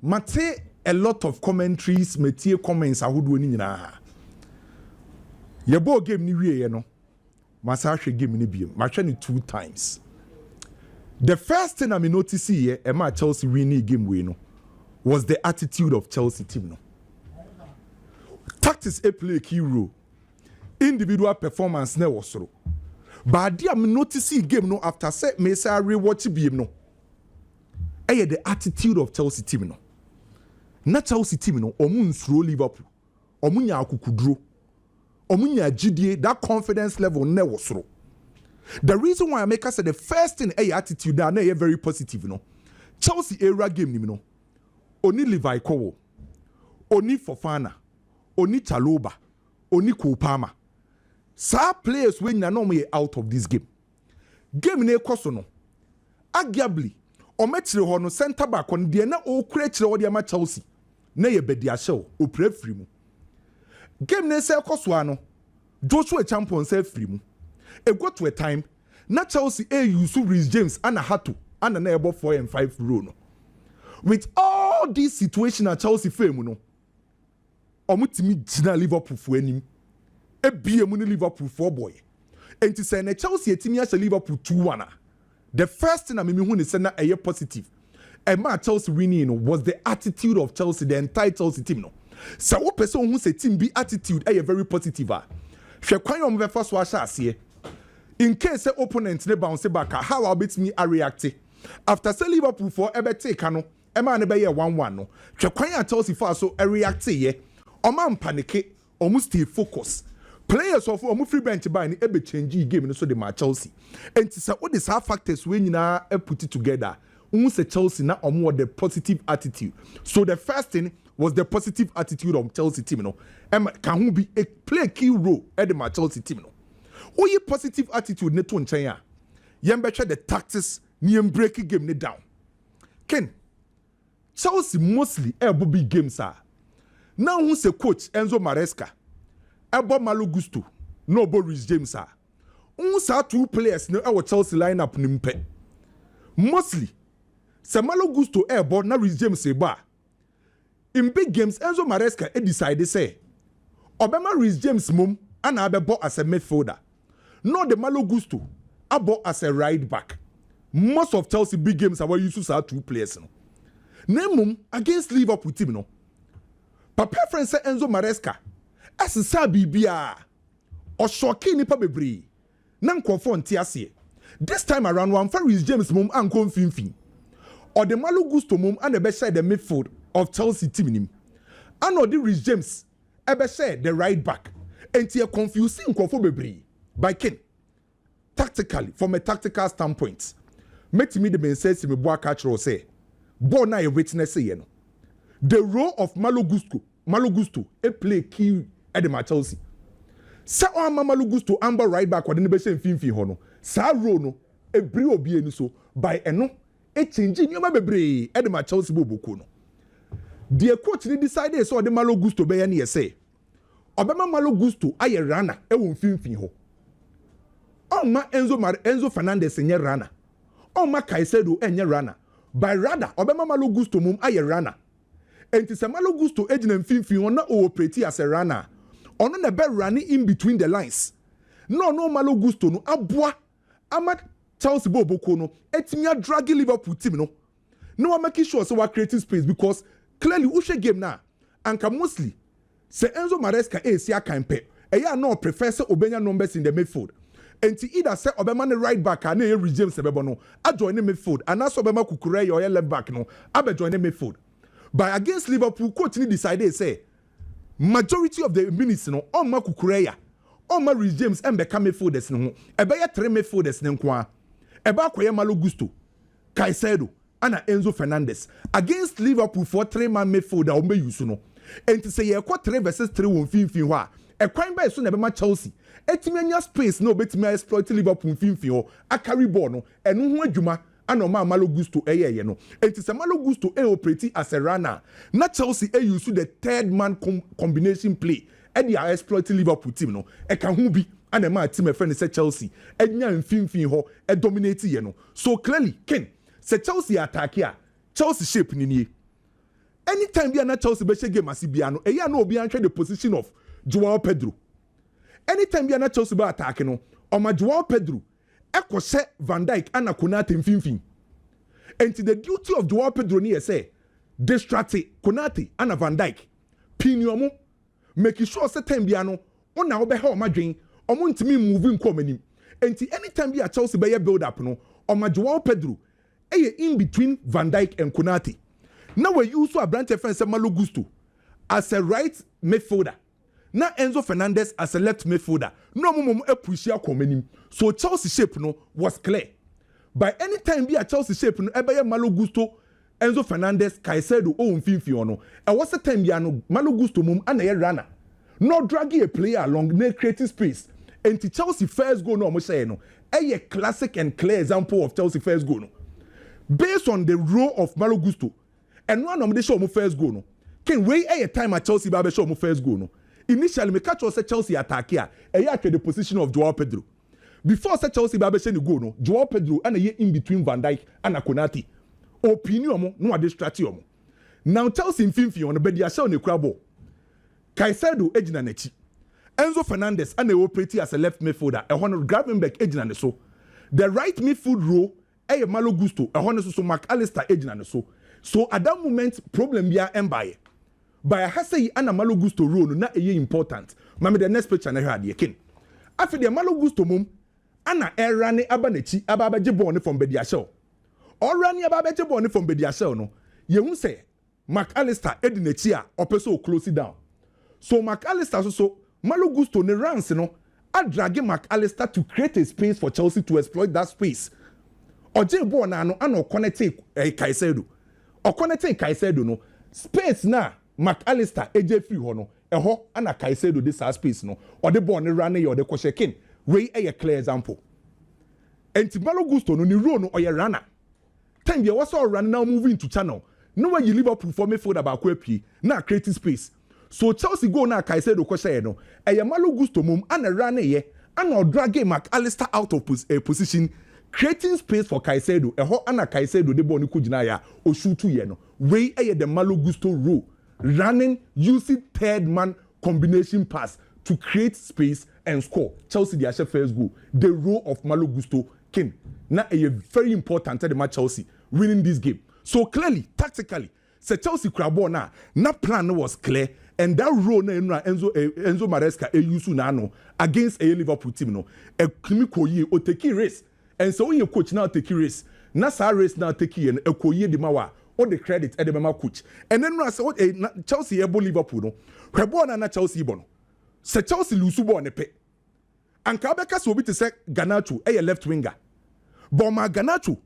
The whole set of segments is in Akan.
mate a lot of commentaries, metie comments ahodo ni nyina. Ye ball game ni wie ye no. Masa hwe game ni biem. Ma hwe ni 2 times. The first thing I notice here, Emma Chelsea winning game we no, was the attitude of Chelsea team no. Tactics play a key role. Individual performance ne was so. But I notice game no after set me say rewatch game no. The attitude of Chelsea team no. Not Chelsea team no. Omu nsuro Liverpool. Omu nya akukudro. Omu nya GDA. That confidence level ne was so. The reason why I make us say the first thing attitude that na very positive no. Chelsea era game ni no. Oni Levi Kowo. Oni Fofana. Oni Chaloba. Oni Kopama. Sa players when na no me out of this game. Game ne koso no. Arguably, o metire ho no center back on de na o kura kire wo de ma Chelsea. Na ye bedi a show o pre free mu. Game ne se koso ano. Joshua champion se free mu. E go to a time na Chelsea use Reece James and Hato and na ebo 4 and 5 row no. With all these situations at Chelsea fame no. Omutimi jina Liverpool fu anim. Ebie mu ni Liverpool 4 boy. Enti say na Chelsea etimi a Liverpool 2-1. The first thing I mean hu ni say na eye positive. And my Chelsea winning no, was the attitude of Chelsea, the entire Chelsea team no. So what person who say team be attitude eye very positive ah. Hwe kwan yo mbe fa so a ase. In case the opponent ne bounce back, how I'll beat me a react. After say Liverpool for ebe take no, Emma ne be ye 1-1 no. Hwe kwan ya Chelsea fa so a react ye. Oman panic, almost stay focus. Players of omu free bench by ni ebe change game no so the match Chelsea. And say all these factors when na put it together. Say Chelsea na omu the positive attitude. So the first thing was the positive attitude of Chelsea team no. Emma can who be a play key role at the Chelsea team no. Oye positive attitude ne to nchen ya. Yembeche the tactics ni break game ne down. Ken Chelsea mostly ebo big games are. Now who say coach Enzo Maresca, ebo Malo Gusto, no bo Reece James are. Who say 2 players no our Chelsea lineup nimpe. Mostly, se Malo Gusto ebo na Reece James eba. In big games Enzo Maresca decide say, obema Reece James mum and abebo as a midfielder. No the Malo Gusto abo as a right back. Most of Chelsea big games are where you use 2 players no. Nemum against Liverpool team no. Papa friend say Enzo Maresca asesa bibia o shoki nipa bebre na nkofo nte ase. This time around one for Reece James mum anko mfimfin. Or the Malo Gusto mum and the share the midfield of Chelsea team nim. And or the Reece James ebe share the right back. Enti e confusing nkofo bebre. By Ken, tactically, from a tactical standpoint, make me the men say me boa catch or say, born na a witness say no. The role of Malo Gusto, a play key at the Chelsea. Sa o Malo Gusto amber right back or the nebe finfi hono. Sa role no e bri obi enu so by eno e changing nyoma bebre at the Chelsea bobo no. The coach ni decide so the Malo Gusto be ya say. Obema Malo Gusto aye runner e won finfi ho. Oma Enzo Fernandez enye runner. Oma Caicedo enye runner. By rather, obema Malo Gusto mum aye runner. Enti se Malo Gusto ejina mfimfin ona operate as a runner. Ono na be running in between the lines. No Malo Gusto no aboa ama Chelsea boboko no etimi drag Liverpool team no. No make sure so we creating space because clearly ushe game na anka mostly se Enzo Maresca si akampe. Eya no prefer se obenya numbers in the midfield. Enti either say obema ne right back and e Reece James sebebo no a join the midfield and also obema Kukureya or left back no abe join the midfield. But against Liverpool coach ni decide say majority of the minutes no on ma Kukureya on ma Reece James embe ka midfielders no ebe ye 3 midfielders ne nko ebe akoye Malo Gusto Caicedo and Enzo Fernandez against Liverpool for 3-man midfielder ombe use no enti say ye kwa 3 versus 3 won finfin ho a e kwan ba so na be ma Chelsea etimi anya space no betimi exploit Liverpool finfin ho a carry ball no enu ho adwuma ana ma Malo Gusto eye no enti se Malo Gusto operate as a runner na Chelsea use the 3rd man combination play e dey exploit Liverpool team no e ka ho bi ana ma team e friend say Chelsea enya mfimfin ho e dominate ye no so clearly Ken se Chelsea attack ya Chelsea shape ni nie anytime bi na Chelsea be game asibia no eya na obi anhwe the position of Joao Pedro. Anytime bi na Chelsea be attack no oma Joao Pedro ekose Van Dijk ana Konate mfimfin. And the duty of Joao Pedro ni say distract Konate ana Van Dijk piniomo make sure say time bia no ona wo be ha o madwen omo ntimi move nko manim. And anytime bi a Chelsea be build up no oma Joao Pedro in between Van Dijk and Konate. Now we use a branch defense Malo Gusto as a right midfielder. Now Enzo Fernandez as a left midfielder. No more appreciate coming. So Chelsea shape no was clear. By any time be a Chelsea shape no ebe Malo Gusto, Enzo Fernandez, Caicedo o mfimfiono. And what's the time be no Malo Gusto mum ana ye runner. No dragging a player along, no creating space. And the Chelsea first goal no mo say no. A classic and clear example of Chelsea first goal no. Based on the role of Malo Gusto, and one of the show my first goal no. Can wait a time at Chelsea by show my first goal no. Initially, me catch us Chelsea attack here. At the position of Joao Pedro. Before Chelsea by show goal no. Joao Pedro and a year in between Van Dijk and Konate. Opinion mo no distraction mo. Now Chelsea in Finfi on the bed ya show ne crabo. Caicedo ejina nechi. Enzo Fernandez and they operate as a left midfielder. A honor Gravenberch ejina ne so. The right midfield row Malo Gusto, a honest so McAllister agent and so at that moment problem be embaye. By a Hansi and a Malo Gusto role not a year important. Mama the next picture I had the king. After the Malo Gusto mum, Anna Rani Abanechi Ababaje born from Bedia show. Or Rani Ababaje born from Bedia show no. You won't say McAllister Edinechia or so close it down. So McAllister so Malo Gusto ne runs no. I drag McAllister to create a space for Chelsea to exploit that space. Oje bo na no ana connect Caicedo. O connect Caicedo no space na McAllister eje free ho no eho ana Caicedo this space no o de ball ne run e o de kwhyekin we a clear example. Enti Malo Gusto no ni role no o ye runner. Time be was all run now moving to channel. No way you Liverpool for me for about kwapie na create space. So Chelsea go na Caicedo kwhye no e Malo Gusto mum ana run e ana drag McAllister out of position. Creating space for Caicedo, ana Caicedo de boni kujinaya o shoot ye no. Way the Malo Gusto role, running using third man combination pass to create space and score. Chelsea the first goal. The role of Malo Gusto came. Now a very important to the match Chelsea winning this game. So clearly, tactically, se Chelsea crabo na plan was clear. And that role na Enzo Maresca use na no against a Liverpool team no. A clinical ye o take race. And so when your coach now take race, na sa race now take and a koye de mawa all the credit at the mama coach. And then I say what Chelsea ebo Liverpool no. Kwebo na Chelsea bono. Se Chelsea lose bo ne pe. And Kabeka so be to say Garnacho a left winger. But my Garnacho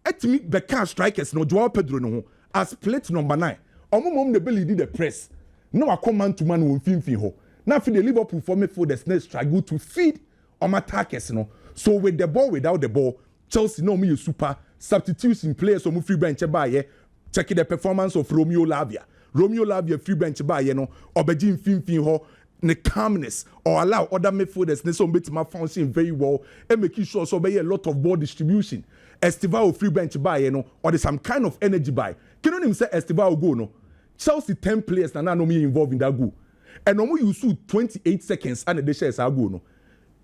etimi beka strikers no Joao Pedro no as plate number 9. Omo mom the belly did the press. No a come man to man won finfi ho. Now for the Liverpool for me for the snake struggle to feed on attackers no. So with the ball, without the ball, Chelsea no me super substitution players on free bench by check the performance of Romeo Lavia. Romeo Lavia free bench by no obejin fin ho the calmness or allow other midfielders ne so bit my function very well and making sure so be a lot of ball distribution. Estivao free bench by no or there's some kind of energy by. Can you say Estivao go no? Chelsea 10 players na no me involved in that goal. And no you shoot 28 seconds and the shares are go no.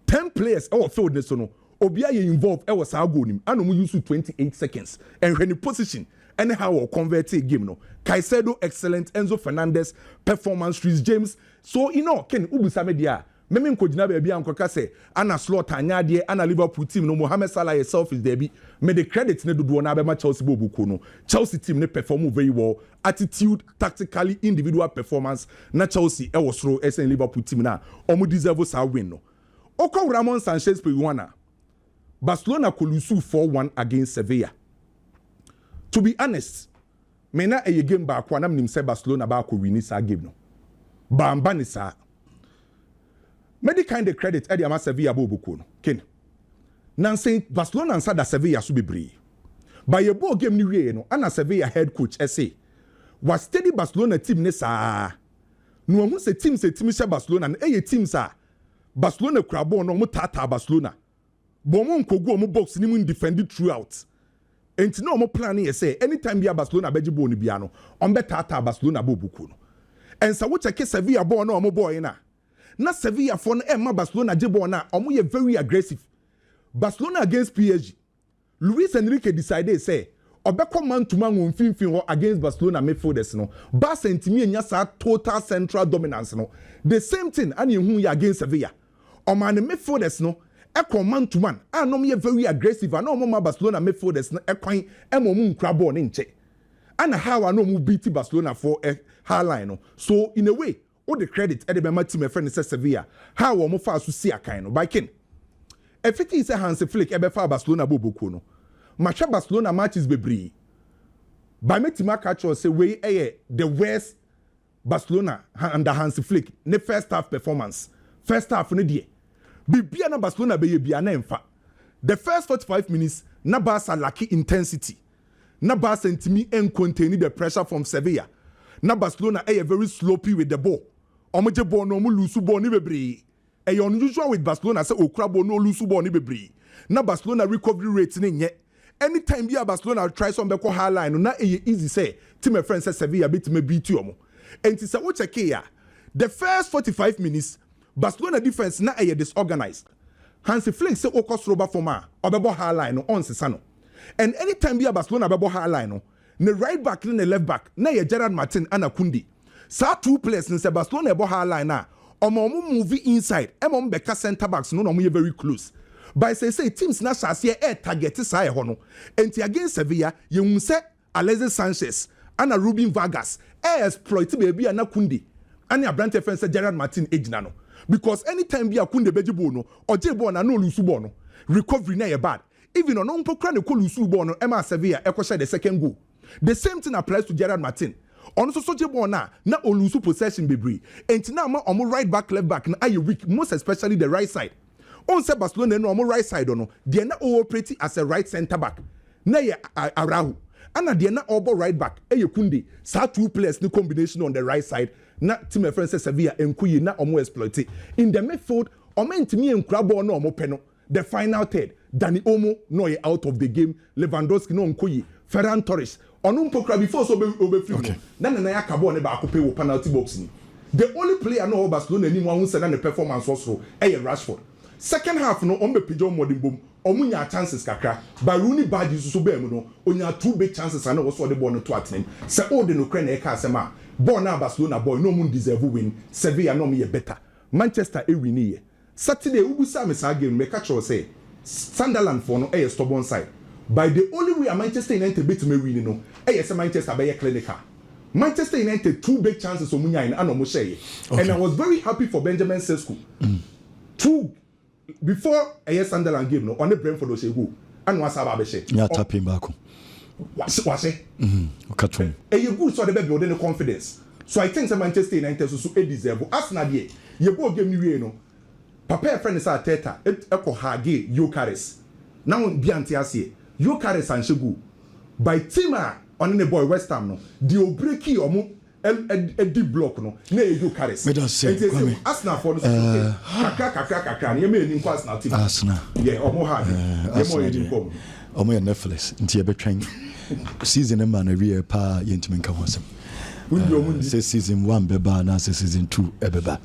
10 players our field this no obia ye involved e was go nim and no use 28 seconds and when the position anyhow or convert a game no Caicedo excellent Enzo Fernandez performance Reece James so you know ken ubusa media meme nkojina ba bia nkoka say ana slot anya de ana Liverpool team no Mohamed Salah yourself is there be me the credit ne dodo na be ma Chelsea bobuko no Chelsea team ne perform very well attitude tactically individual performance na Chelsea e was ro SN Liverpool team na omo deserve sa win no Oko Ramon Sanchez Peruana. Barcelona could lose 4-1 against Sevilla. To be honest, mena a game back when I'm say Barcelona back could win this game no. Bamba ni sa. Medi kind of credit Eddie Ama Sevilla bobuko no. Ken. Nan say Barcelona and da Sevilla so be brave. By a ball game ni we no, ana Sevilla head coach say was steady Barcelona team ne sa. No one say team say Barcelona and a team sa. Barcelona crabo no mo tata Barcelona. Bomo nkogu omo box ni mu defend throughout. enti no mo plan ye say anytime bia Barcelona beji ball ni bia no on betata Barcelona bo buku no ensa wo check Sevilla ball no mo boy na Sevilla for no ma Barcelona je ball na omo ye very aggressive. Barcelona against PSG, Luis Enrique decided say obeko man to man won finfin against Barcelona midfielders no Barca ntimi enya sa total central dominance no the same thing and hu ya against Sevilla o man midfielders no e man to man anom ye very aggressive and no ma Barcelona midfielders no e kwan e mo mu nkra ball ne nche and how I know mu beat Barcelona for a high line no so in a way all the credit e de be ma team e friend say Sevilla how o mo fa so si akan no by kin if it is a Hansi flick ebe fa Barcelona boboku no matcha Barcelona matches bebree by metima catch say we the worst Barcelona under Hansi flick ne first half performance first half no die bibia na Barcelona be bia na emfa the first 45 minutes na Barca lack intensity na Barca ntimi contain the pressure from Sevilla na Barcelona very sloppy with the ball omoje ball no mo lose ball ni bebree unusual with Barcelona say Okrabo no lose ball ni bebree na Barcelona recovery rate ni nye anytime bia Barcelona try some beko high line na easy say team my friend say Sevilla beat me beat you omo enti say wo check here the first 45 minutes Barcelona defense na disorganized Hansi Flick say okosroba forma obebo high line no on sesa no and anytime bia Barcelona bebo high line no ne right back ne left back na Gerard Martin and Kundi sa two players in Barcelona bebo high line na omo move inside emo beka center backs no no very close by say teams na shase target say ho no enti against Sevilla ye hu say Alexis Sanchez and Ruben Vargas exploit baby na Kundi and Abrante defense Gerard Martin ejina no because anytime be Kunde beji ball no oje ball na no lose ball no recovery na ye bad even on no pokra ne ko lose ball no ema Sevilla e ko share the second goal the same thing applies to Gerard Martin on so je ball na olusu possession bebree enti na ma omo right back left back na aye weak most especially the right side on say Barcelona no omo right side no they na operate as a right center back na ye Araujo and they na obo right back Kunde sa two players ni combination on the right side na team friend say Sevilla enkuyi na omo exploit in the midfield omo ntimi enkura ball na omo pe no the final third Dani Olmo no ye out of the game Lewandowski no nkoyi Ferran Torres onu mpokra before so be free okay. Na ya kabo ne ba akopɛ wo penalty box ni the only player no Barcelona ni mo say na the performance also Rashford second half no on be pigeon modern bom omunya chances kakra ba Rooney bad so be mu no onya two big chances and also the ball no to atenem say all the no kra na e ka asema ball na Barcelona boy no mun deserve win Sevilla no me better Manchester e win ye Saturday ubusa me sa game me catch say Sunderland for no stubborn side by the only way Manchester United beat me win no say Manchester be clinical Manchester United two big chances omunya in and share and I was very happy for Benjamin Sesko two before Sunderland game no on the Brentford Oshegu and was aba be share ya tapping back wase okatum you good so the be building the confidence so I think Manchester United so deserve Arsenal there you go game ni no papa friend is Arteta eko hage Eucharist now bianti ase Eucharist and Shegu by team on the boy West Ham no the breaki omo edi block no na Eucharist Arsenal for the kakra na me ni kwa Arsenal team Arsenal yeah omo hard ye mo yedi kom omo Netflix nti e betwan season man na we pa yentimi nka hosem say season 1 beba na season 2 ebeba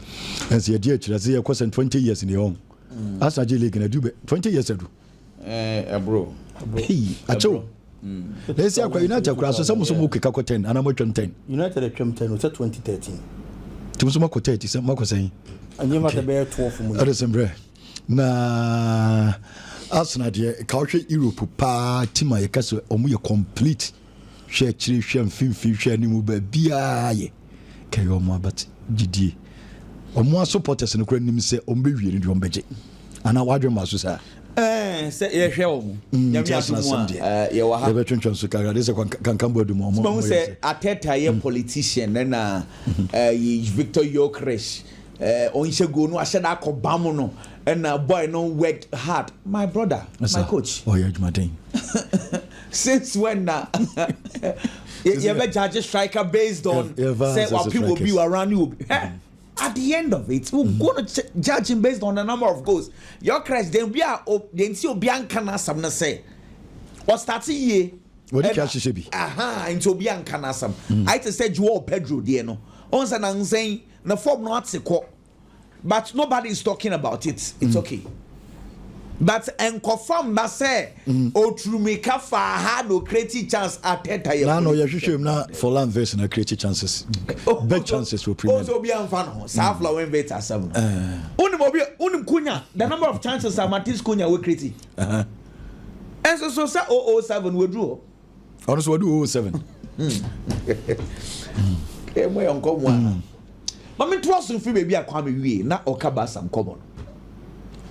as ye dey chira say ye question 20 years in the home Arsenal league na do 20 years ago bro hey acho let's say United kura so some mo keka ko 10 ana mo twem 10 United twem 10 o 2013 tu so mo ko 30 say mo ko say anye ma be 12 mo December na Arsenal dey ka hwe Europe pa team a ye ka so omo ye complete hwe chiri hwe mfimfi hwe ni mu ba bia ye kayo mo but gidie omo supporters no kura nim say omo be wiere ndi omo beje ana wadwe maso sa say ye hwe omo nyame adumu ye wa ha ye betwentwen so kaga dey say kankambo adumu omo mo say Arteta ye politician na Victor Gyökeres on shego no ahye na akobam no and boy no worked hard my brother my coach oh yeah Jumaden since when na you ever judge a striker based on say what people will be around you at the end of it we're going to judge him based on the number of goals your Christ then we are then see obianka na sam na say or starting ye What did you say? Aha, into Bian Canasam. I just said you all Pedro, dear no. On an saying, the form not sequel. But nobody is talking about it. It's okay. But and confirm that say, oh, true make up for had no creative chance at Teta. No, you should not for land version of creative chances. Big chances for premium. Also, be on fan, Southflower and Veta 7. Unum Cunha, the number of chances are Matis Cunha will create. And so 007 will draw. Honestly, what do 07? Way on common. Mammy Twasson free baby a kwame we na okaba some common.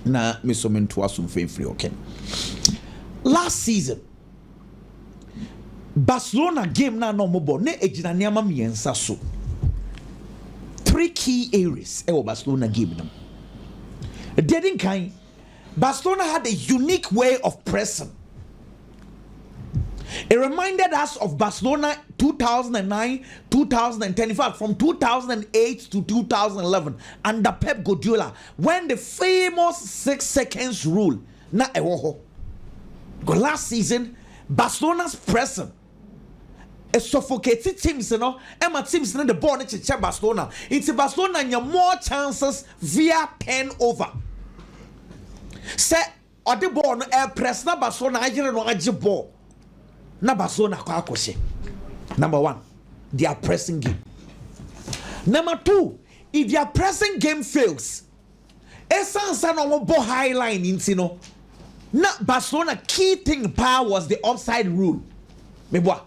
Na me so men Twasson free okay. Last season, Barcelona game na no mobo ne ejina niama miensa so. 3 key areas e Barcelona game them. Didn't kind Barcelona had a unique way of pressing. It reminded us of Barcelona 2009, 2010, in fact from 2008 to 2011 under Pep Guardiola when the famous 6 seconds rule na ewoho. Because last season Barcelona's pressing it suffocated teams, you know, and teams in the ball to Barcelona. It's Barcelona and more chances via turnover. Say or the ball no press na Barcelona ajere no aje ball. Na Barcelona kwa akoshe. Number 1, their pressing game. Number 2, if their pressing game fails, esansa no ball high line intino. Na Barcelona key thing power was the offside rule. Meboa.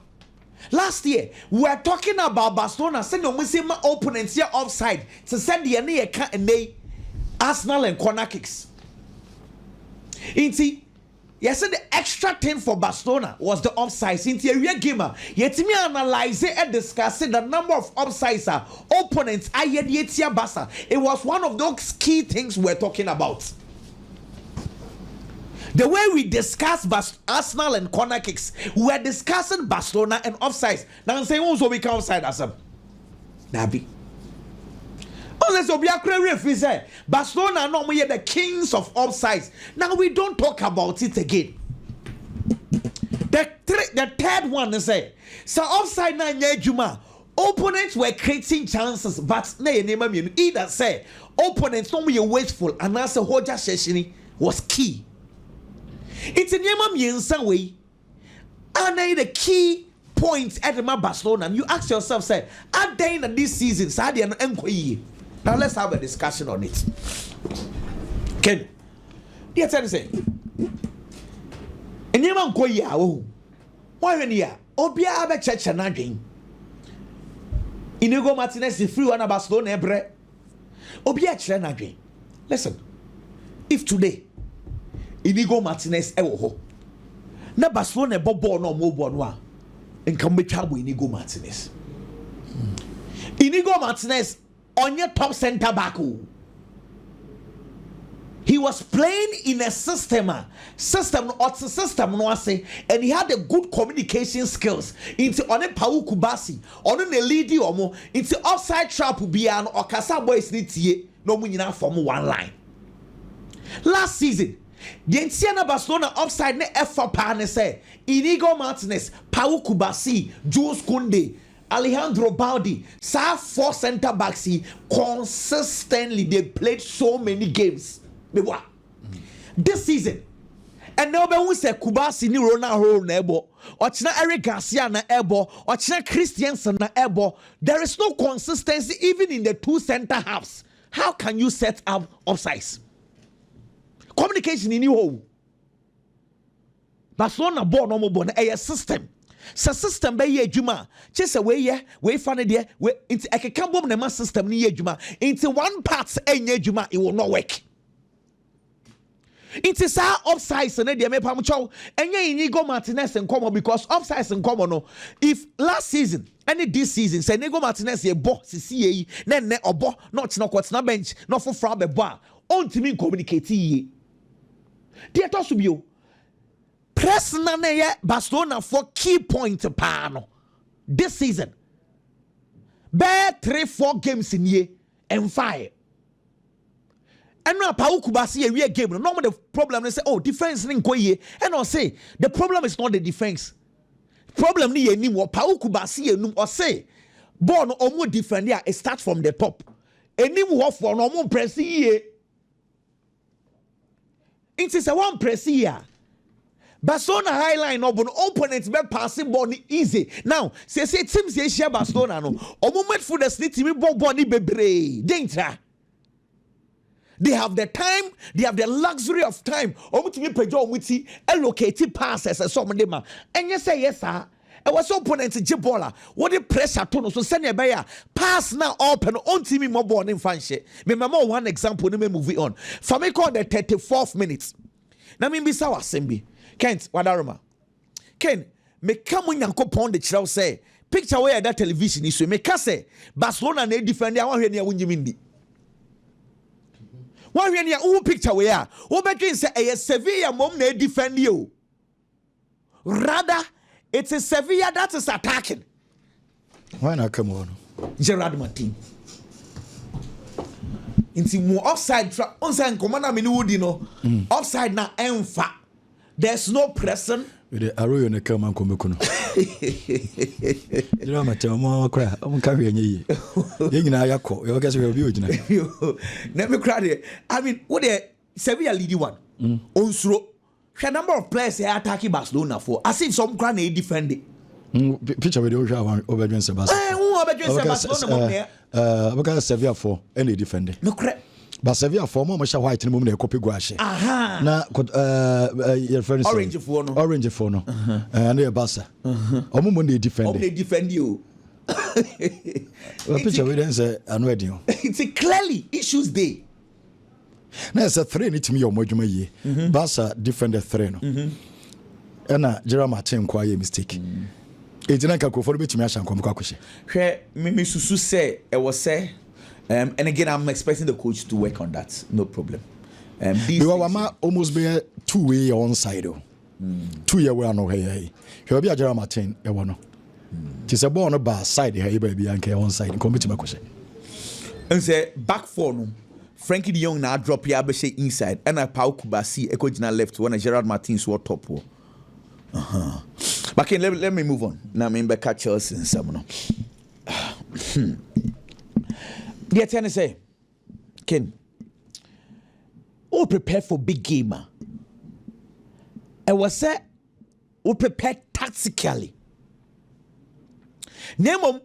Last year, we were talking about Barcelona saying no my opponents here offside to send the ene Arsenal and corner kicks. Inti yes, the extra thing for Barcelona was the offsides. In the area gamer, yet me analyze it and discuss the number of offsides opponents. Barca. It was one of those key things we're talking about. The way we discuss Arsenal and corner kicks, we're discussing Barcelona and offsides. Now I'm saying also we can offside as a Nabi. Unless we are clear, Barcelona normally the kings of offsides. Now we don't talk about it again. The third one is so offside na Juma. Opponents were creating chances, but either say opponents normally wasteful and as a Hoja Sheshini was key. It's a Yema way. And the key points at my Barcelona. And you ask yourself, say, are they in this season? Now let's have a discussion on it. Ken, dear tell say, and Yema Koya, why when you Obia Abe Church and Nagin Inigo Martinez, the free one of Barcelona, Ebre Obia Chenagin. Listen, if today Inigo Martinez ewo na Barcelona bobo no mo bonwa nka mbecha bo Inigo Martinez. Inigo Martinez on your top center back. He was playing in a system no say, and he had a good communication skills into on a Pau Kubasi on a leady omo into offside trap bian or Casa boys nitie no munyina from one line. Last season the Enciana Barcelona offside ne F4 pane say Inigo Martinez, Pau Kubasi, Jules Koundé, Alejandro Baldi, sa 4 center backs consistently they played so many games. This season, and now we say Kubasi ni Ronaldo na ebo, ochina Eric Garcia na ebo, ochina Christiansen na ebo. There is no consistency even in the 2 center halves. How can you set up offsides? Communication in you. Barcelona born no more a system. Sa system be ye adwuma. Chese we fan there we into ekeka bom na ma system ni ye adwuma. Into one part enye adwuma it will not work. It is our offsides and the mepa mcho enye Inigo Martinez and come because offsides and come no. If last season any this season say Inigo Martinez ye bo CCA ne obo not no kwat na bench no for fra be bo on to me communicate ye. Dear Tosubio, press na Barcelona for key point pano this season. Bear 3-4 games in year and fire. And now Pau Kubasi a game. Normally the problem is say, oh, defense didn't go here. And I'll say the problem is not the defense. problem ni yenim wo Pau Kubasi yenum or say ball no omo defend ya it starts from the top enim wo for no omo press ye it is a one press here Barcelona high line no but opponents be passing ball easy now say teams ye share Barcelona no omo midfielders ni team ball ni bebre danger. They have the time, they have the luxury of time. Omutimi pejo omuti allocate passes and some of them. And you say yes, sir. I was opponent Jibola. What the pressure to so send a pass now open on team more born in fancy. Remember one example, let me move on. For me call the 34th minute. Now me be sawa sembi. Kent, wadaruma. Ken, me come when yanko pound the child say picture where that television is so me say Barcelona ne defend ya wan hwe ne wunyimindi. Why when you picture we are? Who begin say a Sevilla mom na defend you? Rather, it's a Sevilla that is attacking. Why not come on? Gerard Martin. Into more offside trap. Onside commander minudi no. Offside na enfa. There's no pressing. With the arrow in the come come kuno. You know my chama cry. I'm carrying you. You know yako. You guys will be original. Let me cry there. I mean, what the Sevilla leading one? Onsro. The number of players they attacking Barcelona for. As if some grand they defend it. Picture with the over Sebastian. Who over Barcelona? Because Sevilla 4 and they defend it. No correct. But Sevilla 4 more much white in the moment copy guache. Aha. Na your friend Orange for no. Orange for no. And they Barca. Omo they defend. They defend you. Well, picture with them say anwedi. It's a clearly issues day. Na it's a 3 need to me your moduma ye. Barca defend the 3 no. And Gerard Martin kwa ye mistake. Ejina ka ko for be timi ashan kom kwa kwhye. Hwe me susu say e was say and again, I'm expecting the coach to work on that. No problem. We were almost be 2 way on side. 2 year we no hey. He'll be a Gerard Martin. E wono. Tis a ball on the bar side here, baby, and on side. Come to my question. And say back four no. Frankie de Jong now drop here, be say inside. And I Pau Kubasi, Eko left. When a Gerard Martin was top. But let me move on. Now I'm back at Chelsea and some. Dear Tenny say, Ken, all prepare for big gamer. I was said, all prepare tactically. Name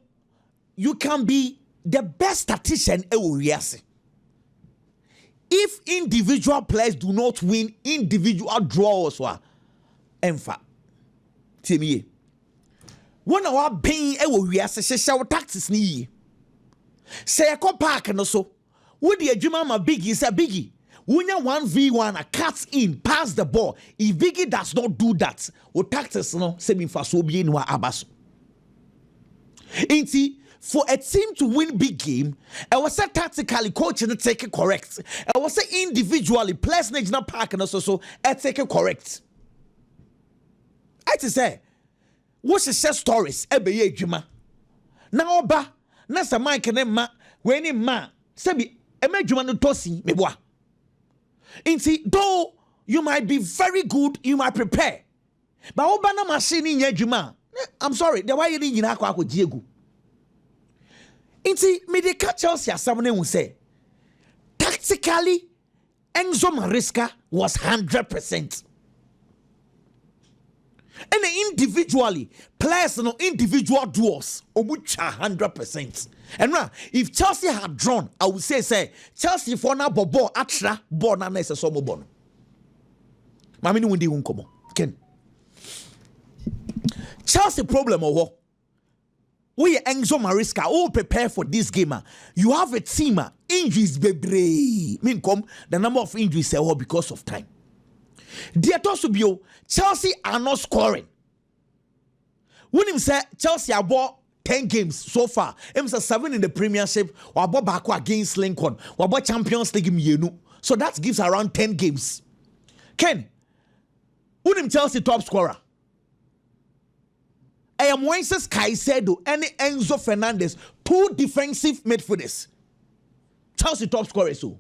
you can be the best statistician if individual players do not win individual draws. Enfa. Tell when our being a tactics ni. Say a park and so. Would the Jumama Biggie is a biggie? Wunya 1v1 a cuts in, pass the ball. If Biggie does not do that, or tactics no semi fasobi no abaso. Inti for a team to win big game, I was say tactically coaching and take it correct. I was say individually players not park and so take it correct. I to say, what's the stories? Ebe Juma. Now ba. Nasa Mike and Emma, when in ma, Sabi, Emma no tossing, me boy. Inti, though you might be very good, you might prepare. But Obana machine in Yajuma. I'm sorry, the way you didn't know Diego. Inti, me de catch Chelsea as someone will say. Tactically, Enzo Maresca was 100%. And individually, players no individual duels, omucha 100%. And now, if Chelsea had drawn, I would say Chelsea for now bobo atra ball na nese so mo bono. Mami ni wundi unkomo. Ken. Chelsea problem owo. We Enzo Maresca all prepare for this game. You have a team injuries bebre. Mean come the number of injuries because of time. Diatosubio, Chelsea are not scoring. When him say Chelsea are bought 10 games so far, him say 7 in the Premiership, or bought back against Lincoln, or bought Champions League mienu. So that gives around 10 games. Ken, when him Chelsea top scorer, I am Moises Caicedo and Enzo Fernandez, 2 defensive midfielders. Chelsea top scorer so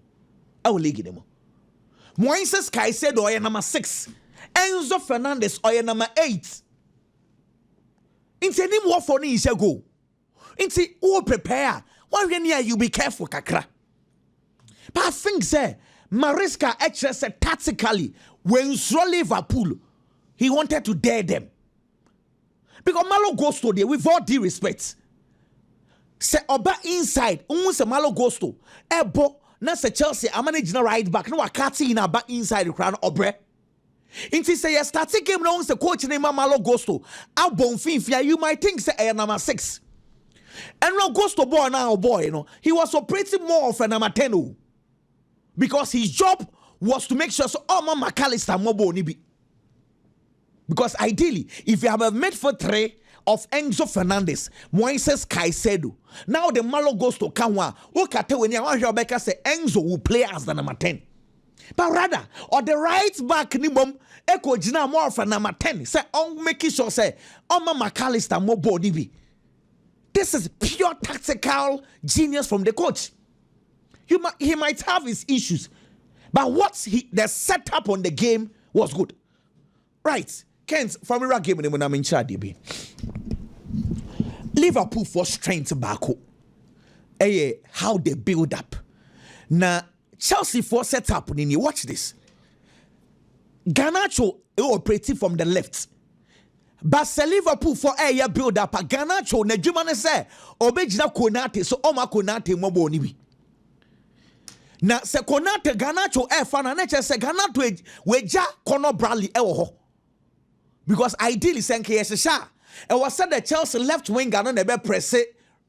I will league them. Moises Caicedo oye number 6. Enzo Fernandez oye number 8. Into any more for ni is a go. Into all prepare. One year you be careful, kakra. But I think, say, Mariska actually said tactically, when saw Liverpool, he wanted to dare them. Because Malo goes to there, with all due respect. Say, Oba inside, say Malo goes to, Ebo, na say Chelsea, I'm managing right back, no, I can't see in a back inside the crown, Obre. Inti say, yes, starting game now, the coach name Malo goes to, Albon Finfia, you might think, say, number 6. And now goes to boy now, boy, you know, he was operating more of a number 10. Because his job was to make sure so Oma McAllister Mobo Nibi. Because ideally, if you have a midfield three of Enzo Fernandez, Moises Caicedo, now the Malo goes to Kanwa, Okate when you Rebecca say Enzo will play as the number 10. But rather, or the right back Nibom, Echo Gina more of a number 10. Say on making sure say Oma McAllister Mobo Nibi. This is pure tactical genius from the coach. He might have his issues, but the setup on the game was good. Right, Kent, from the game when I'm in charge, DB. Liverpool for strength back. How they build up. Now, Chelsea for setup. Watch this. Garnacho operating from the left. But Liverpool for build up. Garnacho, Nejumane say, Obejina Konate, so Oma Konate Mobo Nibi. Na se Konate Garnacho fan and se Garnacho weja Conor Bradley ho. Because ideally senke yesha. And was said that Chelsea left wing Ghana nebe press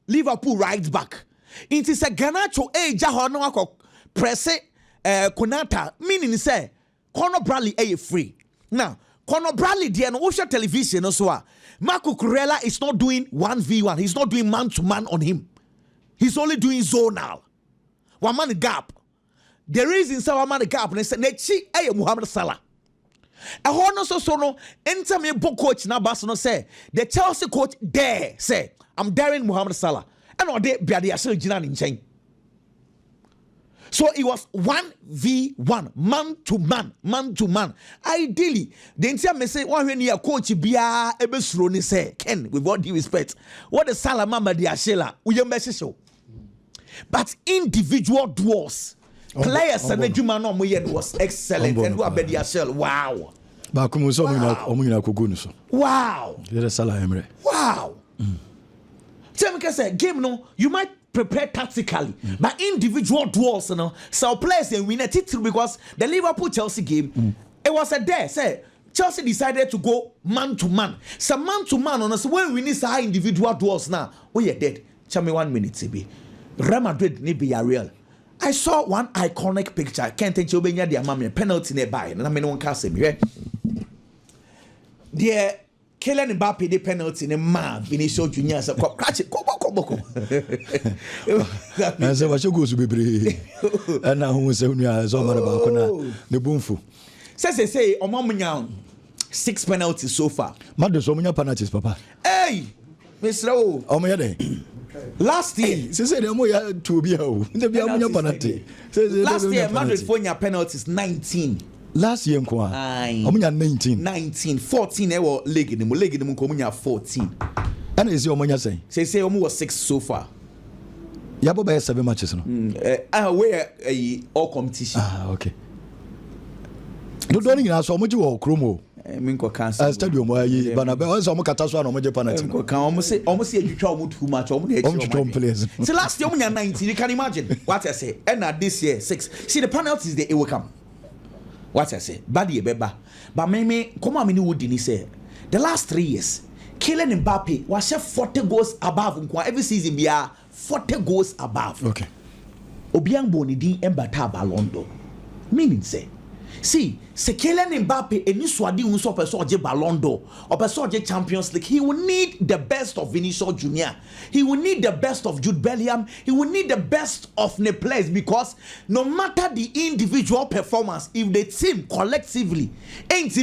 Liverpool right back. It is a Garnacho ja ho no akọ press Konata meaning say Conor Bradley free. Now Conor Bradley there no watch television also. Marco Kurela is not doing 1v1. He's not doing man to man on him. He's only doing zonal. One man gap. The reason so one man gap and say Nechi Muhammad Salah. A horn so no enter me book coach na Barcelona say the Chelsea coach there say I'm daring Muhammad Salah. And all they be the actual Jinan in chain. So it was 1v1, man to man. Ideally, the entire message one when your coach bia ebesroni say Ken with all due respect. What the Salah mama the Ashela we message show. But individual duels, players and the Juma no was excellent and who are better shell. Wow. Wow. Wow. Tell me, say game no, you might prepare tactically, but individual duels, you know, so players and win a title because the Liverpool Chelsea game, it was a day. Say Chelsea decided to go man to man. So man to man on us when we need high individual duels now. We are dead. Tell me 1 minute, CB. Real Madrid need be a real. I saw one iconic picture. Can't think you been the mammy penalty nearby, and I mean one cast him. The Kylian Mbappe the penalty in a man Vinicius Junior so catch it. And so what you go to be brave. And now who say we are so mad about the boomful. Says they say Omamanya 6 penalties so far. Mad so many penalties, Papa. Hey, Mr. O. Omoyade. Last year, say the more to be penalty. Last year, Madrid for your penalties 19. Last year, Omoya 19. 14. They were league in them, Comunia 14. And is your money saying? Say almost 6 so far. Yabo by 7 matches. Where all competition. Okay. No, don't you ask how much you are, Chromo? Stadium where you Banabe, some catastrophe on my penalty. Almost say you try too much. So last year, when you're 19, you can imagine what I say. And this year, 6. See, the penalties, they will come. What I say, badi beba. But me, come on, me would say the last 3 years, Kylian Mbappe was 40 goals above. Every season, we are 40 goals above. Okay. Obiang Bonidi Mbata Balondo. Meaning say, see, Kylian Mbappe and Niswadi unso pesoje Balondo or pesoje Champions League. He will need the best of Vinicius Junior. He will need the best of Jude Bellingham. He will need the best of the players because no matter the individual performance, if the team collectively ain't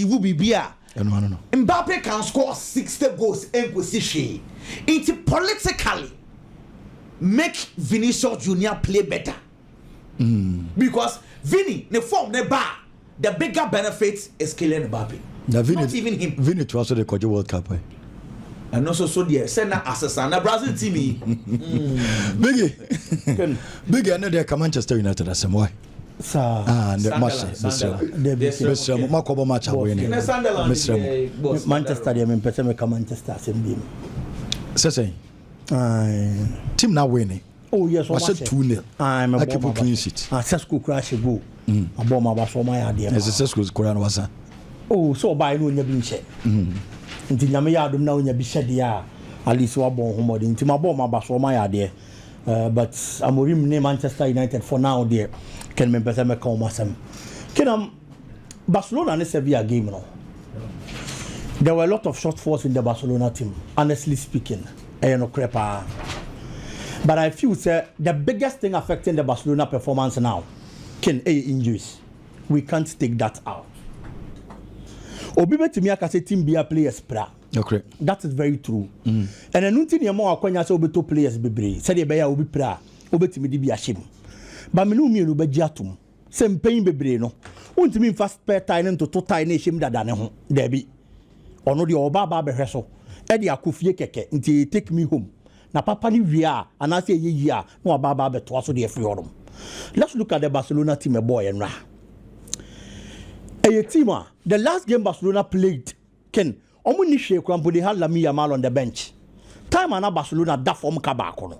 will be beer. No. Mbappe can score 60 goals in position. It politically make Vinicius Junior play better. Because Vinny, the form, the bar, the bigger benefit is Kylian Mbappe. Not even him. Vinny to also the World Cup. and also so dear send na assessor na Brazil team Biggie and they Manchester United as why and the match Mr. Makobo match winning Mr. Manchester they mean person make Manchester same beam say team now winning. Oh yes, I said 2-0. I'm a keep a clean sheet. Sesco crash a goal. A bomb was for my idea. As a Sesco's Korean was. Oh, so by no being shed. Until Yamayadum now in your bished ya. At least one bomb home into my bomb was for my idea. But I'm name Manchester United for now, dear. Can remember them a call myself. Can Barcelona and Sevilla game now? There were a lot of shortfalls in the Barcelona team, honestly speaking. But I feel say the biggest thing affecting the Barcelona performance now can injuries. We can't take that out. Obi betimi aka say team be players pra. Okay. That is very true. And enunti ne mo akwanya say obeto players bebre. Say dey be ya obi pra. Obetimi di bi ahyem. But me no mienu be giatum. Say mpain bebre no. Untimi fast spare time into total na hyem dada ne ho. There be. Ono de oba ba behwe so. E de akofie keke nti take me home. Na papa ni wia anase yeyi a na obaba beto aso de free orum. Let's look at the Barcelona team, a boy and ra. A team, the last game Barcelona played, Ken, Omuni Shekrampo, they had Malo on the bench. Time and Barcelona da form Kabakono.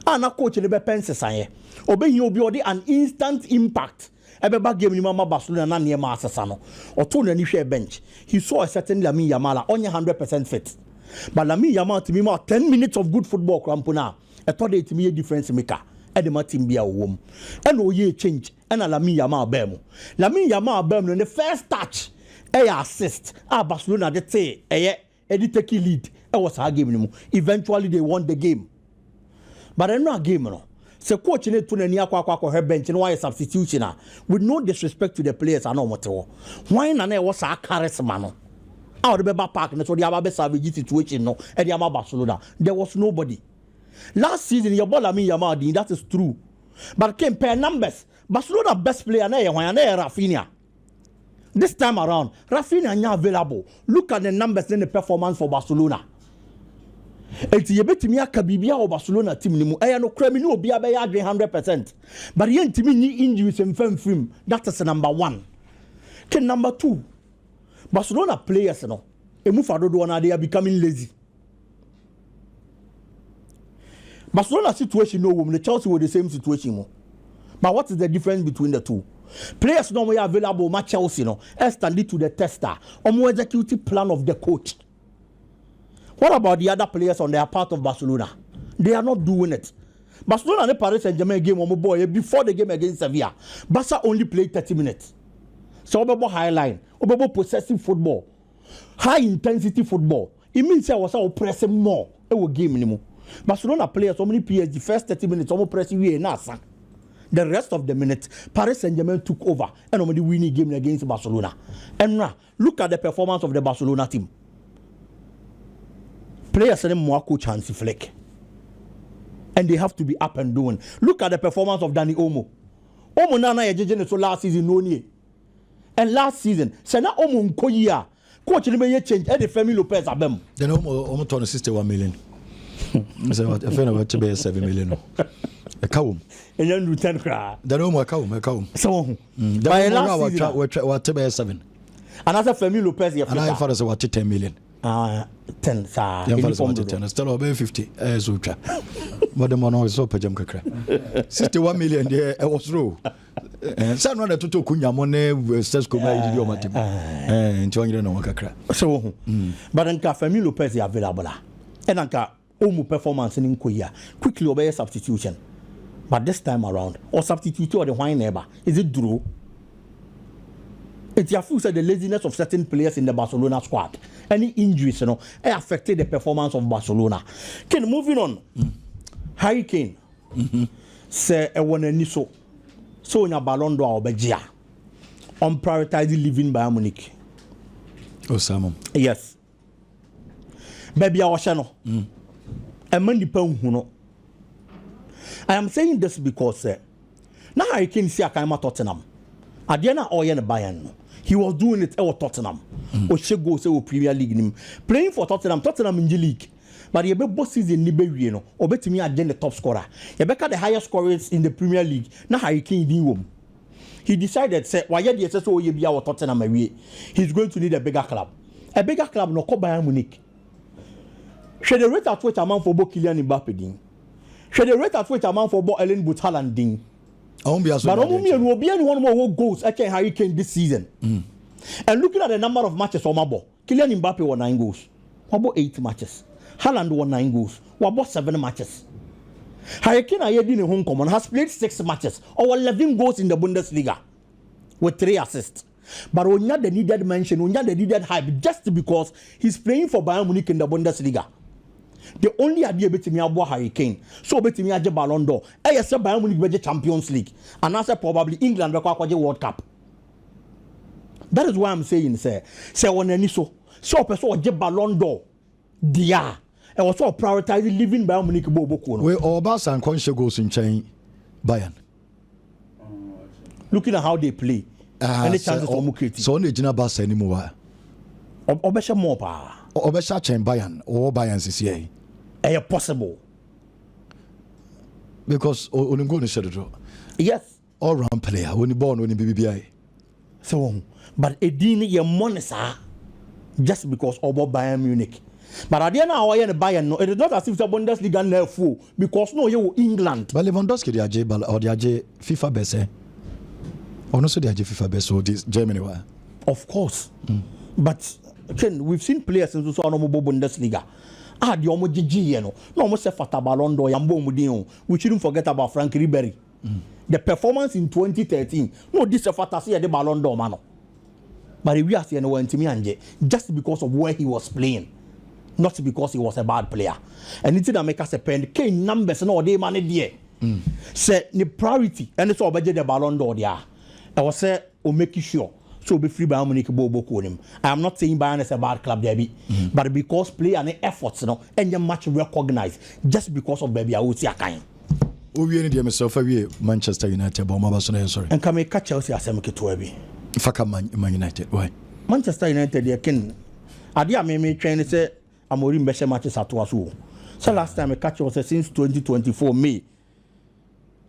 And a coach in the Pensasaye. Obey you be an instant impact. Ebeba game ni mama Barcelona na near Masasano. Or two and share bench. He saw a certain Lamine Yamal only 100% fit. But Lamine Yamal to me more 10 minutes of good football crampona. I thought it to me a difference maker. Edema team be a womb. And oh ye change. And a Lamine Yamal bemo. Lamine Yamal bemo in the first touch. Assist. Barcelona they say Eddie take lead. It was our game. Eventually they won the game. But I know a game no. So coach need to near kwa her bench and why a substitution with no disrespect to the players I know what. Why none was a charisma no. Out the Beba Park and so the Ababe Savage situation no and the Barcelona. There was nobody. Last season your ball Lamine Yamal that is true. But compare numbers. Barcelona best player na Rafinha. This time around, Rafinha is available. Look at the numbers in the performance for Barcelona. Eti yebetimi aka bibia o Barcelona team ni mu no krami ni obi abeya 100%. But yentimi ni injuries emfamfim. That is number 1. Ken number 2. Barcelona players no emu fadodo na they are becoming lazy. Barcelona situation no woman, the Chelsea were the same situation. But what is the difference between the two? Players normally available match Chelsea no stand to the tester or executive plan of the coach. What about the other players on their part of Barcelona? They are not doing it. Barcelona and the Paris Saint-Germain game on boy before the game against Sevilla. Barca only played 30 minutes. So about high line, about possessive football, high intensity football. It means I was pressing more. It was game anymore. Barcelona players so many PSG first 30 minutes almost pressing we nasa. The rest of the minutes, Paris Saint-Germain took over and only winning game against Barcelona. And now look at the performance of the Barcelona team. Players are more coach Hansi Flick. And they have to be up and doing. Look at the performance of Dani Olmo. Olmo nana yejeje so last season no nie. And last season, Sena Olmo nkoyia. Coach ni be change e de Femi Lopez abem. Then Olmo turn 61 million. So what? I feel about to be 7 million. A cow. And then return cry. Then Olmo a cow. So by last season, what to be 7. Another Femi Lopez and I thought it was 10 million. 10 sa. Still over 50 Zucha. But the money is so pajam kakra. 61 million there was true. San run to kunya money Sesco by idiom team. And 200 no kakra. So but nka Femi Lopez is available. And nka Olmo performance in Nkoya. Quickly obey substitution. But this time around, or substitute or the wine neighbor, is it Drew? It's your the laziness of certain players in the Barcelona squad. Any injuries, it affected the performance of Barcelona. Ken, moving on. Harry Kane. Say a one and so in a Ballon d'Or Belgium. On prioritizing living by Munich. Oh, Simon. Yes. Baby, I was channel. And man depend who. I am saying this because now Harry Kane see a Tottenham. At the end of Bayern, he was doing it at Tottenham. o she go say o Premier League nim playing for Tottenham in the league. But you be both season ni be wie no obetimi agent the top scorer. You be the highest scorers in the Premier League. Na Harry Kane din wom. He decided say why ye say so ye bia wa Tottenham awie. He's going to need a bigger club. A bigger club no ko Bayern Munich. Should the rate at which a man for bo Kylian Mbappe din. Should the rate at which a man for bo Erling Braut Haaland din. But Omumi will be one more goals against Harry Kane this season. And looking at the number of matches on Mabo, Kylian Mbappe won 9 goals. About 8 matches. Haaland won 9 goals. About 7 matches. Harry Kane in home common has played 6 matches or 11 goals in the Bundesliga with 3 assists. But we not the needed mention, we not the needed hype just because he's playing for Bayern Munich in the Bundesliga. The only idea between me about Harry Kane, so between me a Ballon d'Or. I say Bayern Munich be Champions League, and I say probably England be World Cup. That is why I'm saying say when any so person get Ballon d'Or, dia. I was so prioritizing living Bayern Munich bobo. We all Barca and conscious goals in chain Bayern. Looking at how they play, any chances for Mukiti. So only Gina Barca anymore. Obesha more pa. Obesha chain Bayern or Bayern CCA. Possible. Because only go to shadow. Yes. All round player when you born when you BBI. So, but it didn't your money, sir, just because of Bayern Munich. But at the end of the Bayern, no, it is not as if the Bundesliga now full because no, you England. But Lewandowski, the AJ, or the AJ FIFA best, or no, so the AJ FIFA best, so this Germany, why? Of course. But Ken, we've seen players in the Bundesliga. The Omo no almost say Fata Ballon d'Or, Yambo Mudino. We shouldn't forget about Frank Ribery. The performance in 2013, no, this is Fata see the Ballon d'Or, man. But we are saying no to me just because of where he was playing, not because he was a bad player. And it's that make us a pen. Kane numbers no they man there. Say the priority and it's all budget the Ballon d'Or there. I was say o make sure. So be free Bayern Munich bobo him. I am not saying Bayern is a bad club there, but because play and efforts, and your match recognized just because of baby Awusi Akan. We need myself Manchester United, but my sorry. And can make catch Chelsea as a make to be. Faka Man United, why? Manchester United, they can. Adia me train say Amorim best matches at Wasu. So last time I catch was since 2024 May,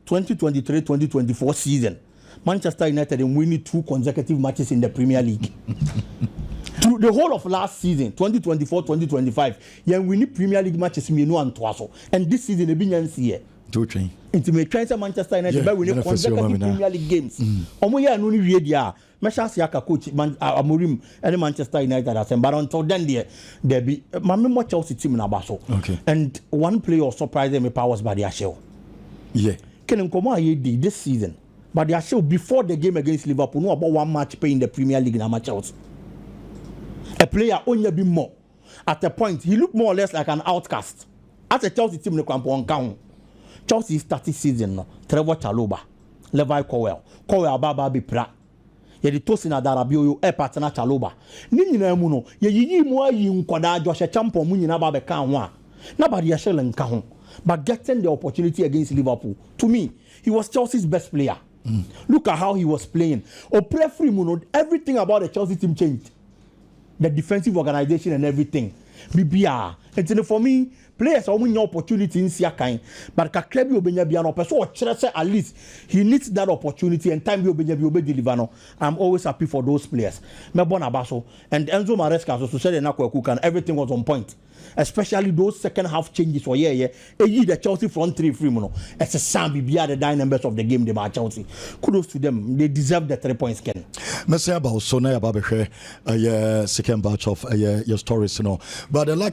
2023-2024 season. Manchester United and winning 2 consecutive matches in the Premier League. Through the whole of last season, 2024-2025, yeah, we need Premier League matches me no and twaso. And this season the Binyan here. Two train. Intimate transfer Manchester United by winning consecutive Premier League games. Omo ya no ni wie dia. Mesha Siaka coach Amorim and Manchester United as but until then there be my Chelsea team na baso. Okay. And one player surprised me powers by their show. Yeah. Can come did this season. But they are still before the game against Liverpool, no about 1 match playing the Premier League in a match out. A player only be more. At a point, he looked more or less like an outcast. At a Chelsea team, Chelsea started season, no. Trevor Chalobah, Levi Cowell Baba Bipra. Ye the toast in Adarabio, a partner Chalobah. Nini Muno, ye more you kwada Josh Champo Munina Babe Kanwa. Nobody a shell and Kahon. But getting the opportunity against Liverpool, to me, he was Chelsea's best player. Look at how he was playing. Everything about the Chelsea team changed. The defensive organization and everything. BBR. And for me, players are winning opportunity in Siakai. But Kakrebi Obenyabiano, so at least he needs that opportunity and time Obenyabi deliver. I'm always happy for those players. Mebona Baso and Enzo Maresca, so said and everything was on point. Especially those second half changes for the Chelsea front 3 free mono. As a sound BBR the dynamics of the game they by Chelsea. Kudos to them. They deserve the 3 points, Ken. Messiah about Sonaya Babe, second batch of your stories, But the lucky